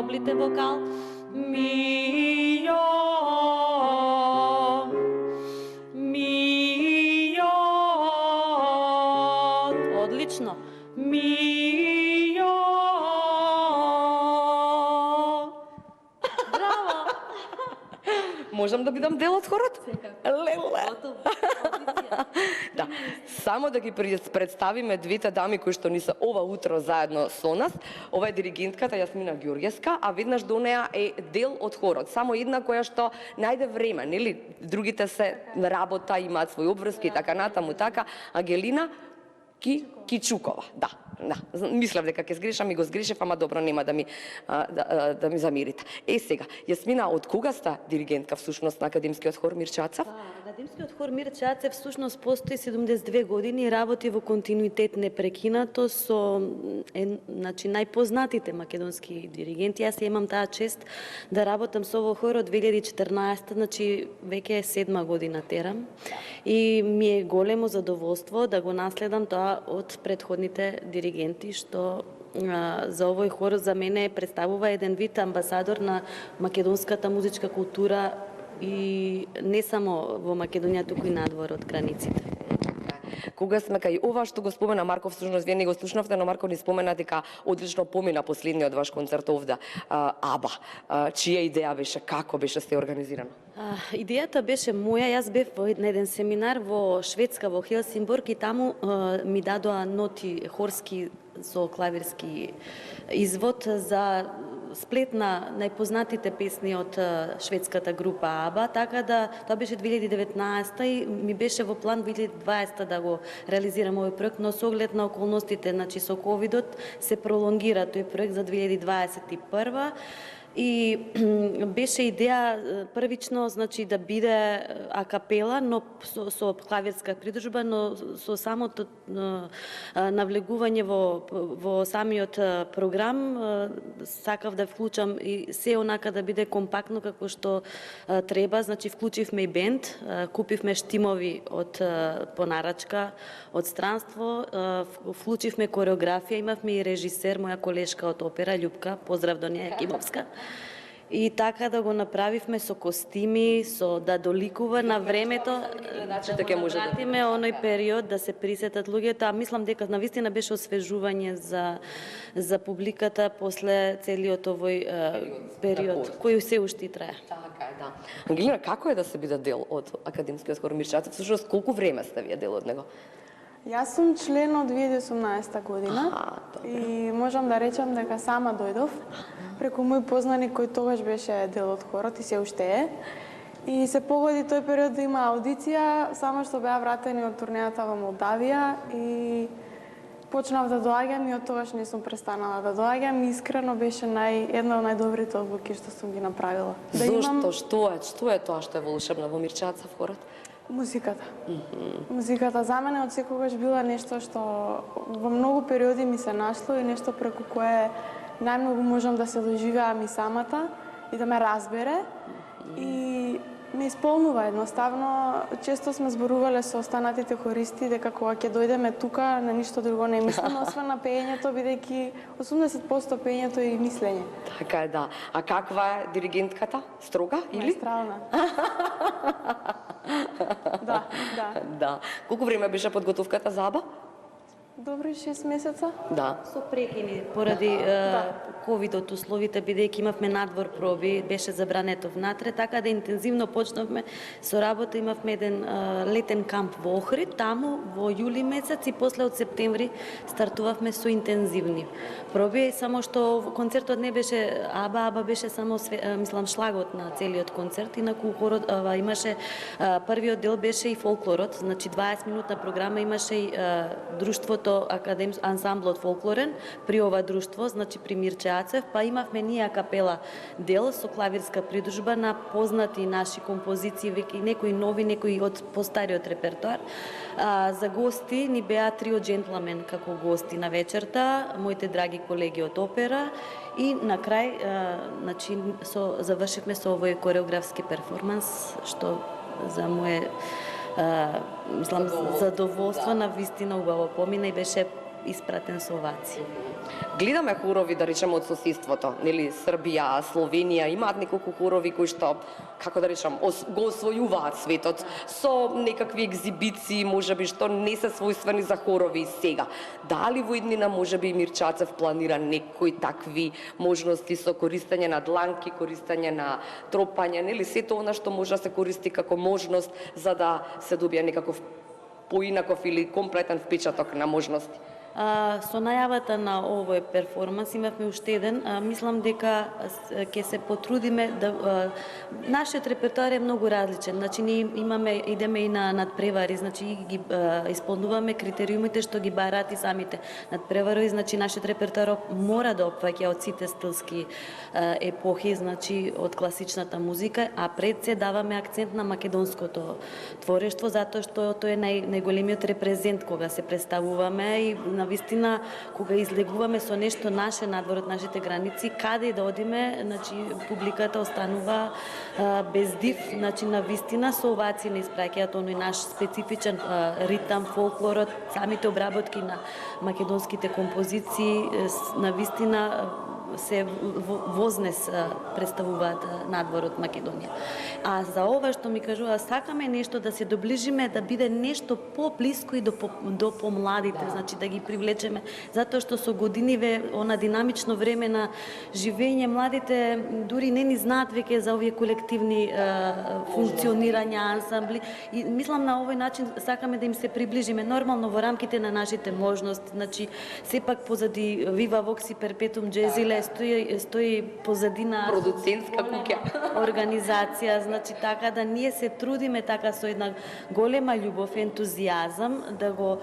облите вокал. Мио, мио. Одлично. Мио. Браво. Можам да бидам дел од хорот? Леле. Да, само да ги представиме двете дами кои што ни се ова утро заедно со нас. Ова е диригентката Јасмина Ѓурѓевска, а веднаш до неа е дел од хорот. Само една која што најде време, нели? Другите се на работа, имаат своји обврски и така натаму така. Ангелина Кичукова, да. Мислев дека ќе сгрешам и го сгрешев, ама добро, нема да ми замирите. Сега, Јасмина, од кога сте диригентка всушност на Академскиот хор Мирчацев? Академскиот хор Мирчацев всушност постои 72 години и работи во континуитет непрекинато со најпознатите македонски диригенти. Јас имам таа чест да работам со овој хор од 2014, значи веќе е 7 година терам. И ми е големо задоволство да го наследам тоа од претходните диригенти, што за овој хор за мене представува еден вид амбасадор на македонската музичка култура и не само во Македонија, туку и надвор од границите. Кога сме кај ова што го спомена Марко, всушност вие не го слушнавте, но Марко ни спомена дека одлично помина последниот ваш концерт овде, АБА. Чија идеја беше, како беше се организирано? Идејата беше моја, јас бев на еден семинар во Шведска, во Хелсинбург, и таму ми дадоа ноти хорски со клавирски извод за сплет на најпознатите песни од шведската група АБА, така да тоа беше 2019 и ми беше во план 2020 да го реализирам овој проект, но со оглед на околностите, значи со ковидот, се пролонгира тој проект за 2021. И беше идеја првично, значи, да биде акапела, но со клавирска придружба, но со самото навлегување во самиот програм сакав да вклучам и се онака да биде компактно како што треба, значи вклучивме и бенд, купивме штимови од понарачка, од странство, вклучивме кореографија, имавме и режисер, моја колешка од опера Љупка, поздрав до неја Кимовска. И така да го направивме со костими, со да доликува на времето, да го вратиме оној период, да се присетат луѓето, а мислам дека навистина беше освежување за публиката после целиот овој период, кој се уште трае. Така е, да. Ангелина, како е да се биде дел од Академскиот хор Мирчацев? Всушност, колку време сте вие дел од него? Јас сум член од 2018 година и можам да речам дека сама дојдов преку мој познаник кој тогаш беше дел од хорот и се уште е. И се погоди тој период да има аудиција, само што беа вратени од турнејата во Молдавија и почнав да доаѓам и од тогаш не сум престанала да доаѓам и искрено беше една од најдобрите одлуки што сум ги направила. Зошто? Што е тоа што е волшебно во Мирчацев хорот? Музиката. Музиката за мене од секогаш била нешто што во многу периоди ми се нашло и нешто преку кое најмногу можам да се доживеам и самата и да ме разбере и ме исполнува едноставно. Често сме зборувале со останатите хористи дека кога ќе дојдеме тука на ништо друго не мислиме освен на пеењето, бидејќи 80% пеењето е и мислење. Така е, да. А каква е диригентката? Строга или? Маестрална. Да. Да. Колку време беше подготовката за АБА? Добри 6 месеца. Да. Со прекини поради ковидот условите, бидејќи имавме надвор проби, беше забрането внатре, така да интензивно почнавме со работа. Имавме еден летен камп во Охрид, таму во јули месец и после од септември стартувавме со интензивни проби, само што концертот не беше АБА беше само мислам шлагот на целиот концерт, инаку хорот имаше првиот дел беше и фолклорот, значи 20 минутна програма, имаше и друштвото ансамблот фолклорен при ова друштво, значи при Мирчацев, па имавме ние капела дел со клавирска придружба на познати наши композиции, веќе некои нови, некои од постариот репертоар. За гости ни беа трио джентламен како гости на вечерта, моите драги колеги од опера и на крај значи завршивме со овој кореографски перформанс што за мое мислам задоволство на вистина убаво помина и беше испратен со овации. Гледаме хорови, да речеме, од сосиството, нели, Србија, Словенија, имаат неколку хорови кои што, како да речам, го освојуваат светот со некакви екзибиции, можеби што не се својствени за хорови сега. Дали во иднина можеби Мирчацев планира некои такви можности со користење на дланки, користење на тропање, нели, сето она што може да се користи како можност за да се добие некаков поинаков или комплетен впечаток на можности? Со најавата на овој перформанс имавме уште еден. Мислам дека ќе се потрудиме да нашиот репертоар е многу различен. Значи ние идеме и на надпревари, значи ги исполнуваме критериумите што ги бараат и самите надпревари, значи нашиот репертоар мора да опфаќа од сите стилски епохи, значи од класичната музика, а пред се даваме акцент на македонското творештво затоа што тоа е најголемиот репрезент кога се представуваме и навистина кога излегуваме со нешто наше надвор од нашите граници, каде и да одиме, значи публиката останува без див, значи навистина со овации не испраќаат оној наш специфичен ритам, фолклорот, самите обработки на македонските композиции, навистина се вознес представуваат надвор од Македонија. А за ова што ми кажува, сакаме нешто да се доближиме, да биде нешто поблиско и до помладите, значи да ги привлечеме, затоа што со годиниве, она динамично време на живење, младите дури не ни знаат веќе за овие колективни функционирања, ансамбли. И мислам на овој начин сакаме да им се приближиме нормално во рамките на нашите можности. Значи сепак позади Viva Vox и Perpetuum Jazzile стои позадина продуцентска куќа, организација, значи така да ние се трудиме така со една голема љубов, ентузијазам да го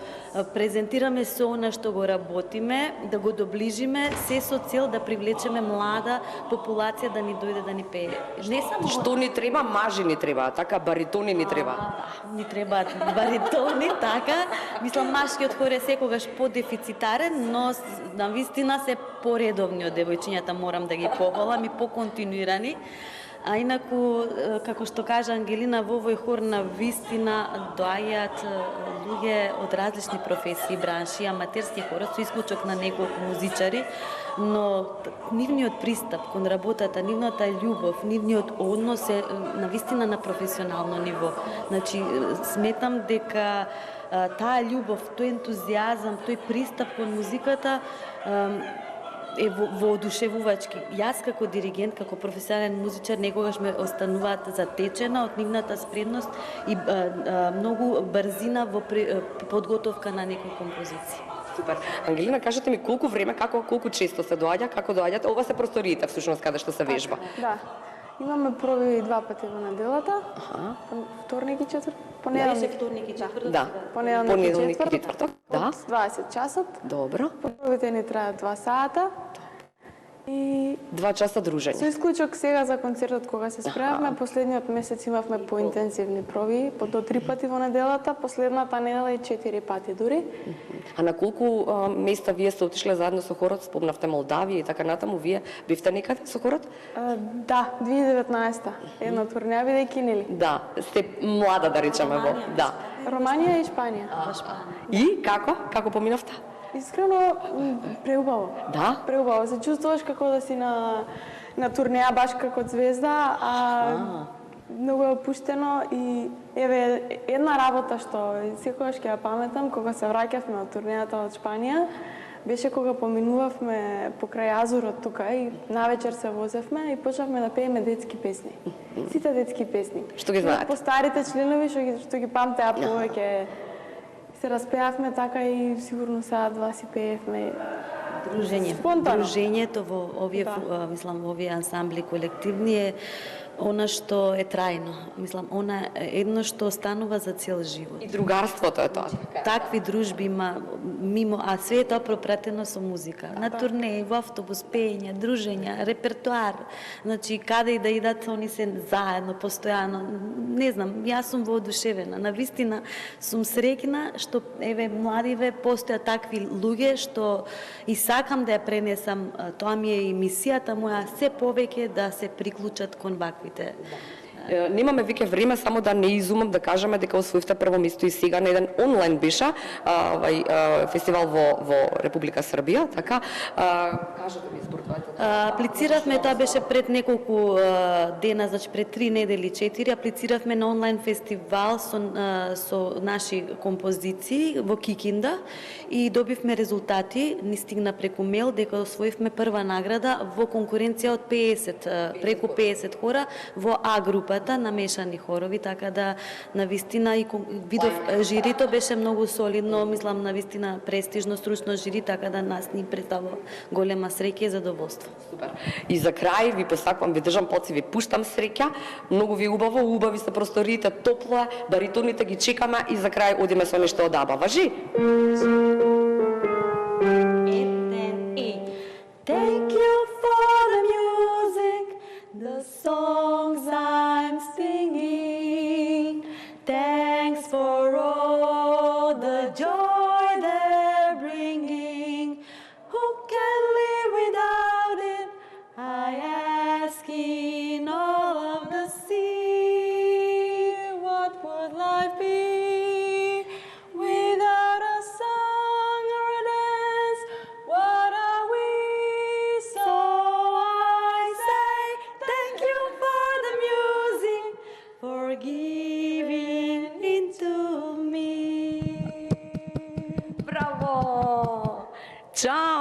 презентираме со она што го работиме, да го доближиме, се со цел да привлечеме млада популација да ни дојде да ни пее. Не само што ни треба, мажи ни треба, така баритони ни треба. Ни требаат баритони, така. Мислам машкиот хор е секогаш подефицитарен, но навистина се поредовни од девојчињата, морам да ги похвалам и поконтинуирани. А инаку, како што кажа Ангелина, во овој хор на вистина доаѓаат луѓе од различни професии, бранши, аматерски хора, со исклучок на неколку музичари, но нивниот пристап кон работата, нивната љубов, нивниот однос е на вистина на професионално ниво. Значи, сметам дека таа љубов, тој ентузијазам, тој пристап кон музиката е воодушевувачки. Јас како диригент, како професионален музичар, некогаш ме остануваат затечена од нивната спредност и многу брзина во подготовка на некои композиции. Супер. Ангелина, кажете ми колку време, колку често се доаѓа, како доаѓате? Ова се просториите всушност каде што се вежба. Да. Имаме проби 2 пати во неделата. Вторник и четврток. Понеделник. Вторник и четврток. Да. Понеделник и четврток. Да. Од 20 часот. Добро. Пробите ни траат 2 сата. И 2 часа дружење. Со исклучок сега за концертот кога се спремавме, последниот месец имавме поинтензивни проби, до 3 пати во неделата, последната недела и 4 пати дури. А на колку места вие сте отишле заедно со хорот? Спомнавте Молдавија и така натаму, вие бивте некаде со хорот? Да, 2019-та. Една турнеја бидејќи нели? Да, сте млада да речеме во. Да. Романија и Шпанија. И како? Како поминавте? Искрено преубаво. Да? Преубаво. Се чувствуваш како да си на турнеја баш како звезда, а многу е опуштено и еве една работа што секогаш ќе ја паметам кога се враќавме од турнејата од Шпанија, беше кога поминувавме покрај азурот тука и навечер се возевме и почнавме да пееме детски песни. Сите детски песни. Што ги знаете? По старите членови што ги памтеа повеќе. Се распеавме така и сигурно саат-два си пеевме. Дружењето во овие, мислам, во овие ансамбли колективни е она што е трајно. Мислам, она е едно што останува за цел живот. И другарството е тоа. Такви дружби има мимо, а све е тоа пропратено со музика. На турнеи, во автобус, пеење, дружења, репертоар. Значи, каде и да идат, они се заедно, постојано. Не знам, јас сум воодушевена. Навистина сум среќна што, еве, младиве, постојат такви луѓе што и сакам да ја пренесам, тоа ми е и мисијата моја, се повеќе да се приклучат кон ваквите Немаме веќе време, само да не изумам да кажеме дека освоивте прво место и сега на еден онлайн беше фестивал во Република Србија, така. Кажете ми изборувајте. Аплициравме, тоа беше пред неколку дена, значи пред 3 недели, 4, аплициравме на онлайн фестивал со наши композиции во Кикинда и добивме резултати, ни стигна преку мејл дека освоивме прва награда во конкуренција од 50, преку 50 хора во А групата на мешани хорови, така да навистина и видов жирито беше многу солидно, мислам навистина престижно стручно жири, така да нас ни представува голема среќа и задоволство. Супер. И за крај ви посакувам, ви држам поци, ви пуштам среќа. Многу ви убаво, убави се просториите, топло, баритоните ги чекаме и за крај одиме со нешто од Аба. Важи? Thank you for the music, the songs I'm singing. Thanks for all the joy they're bringing. Who can live without it? I ask in all of the sea. What would life be without a song or a dance? What are we? So I say thank you for the music, for giving into me. Браво! Чао!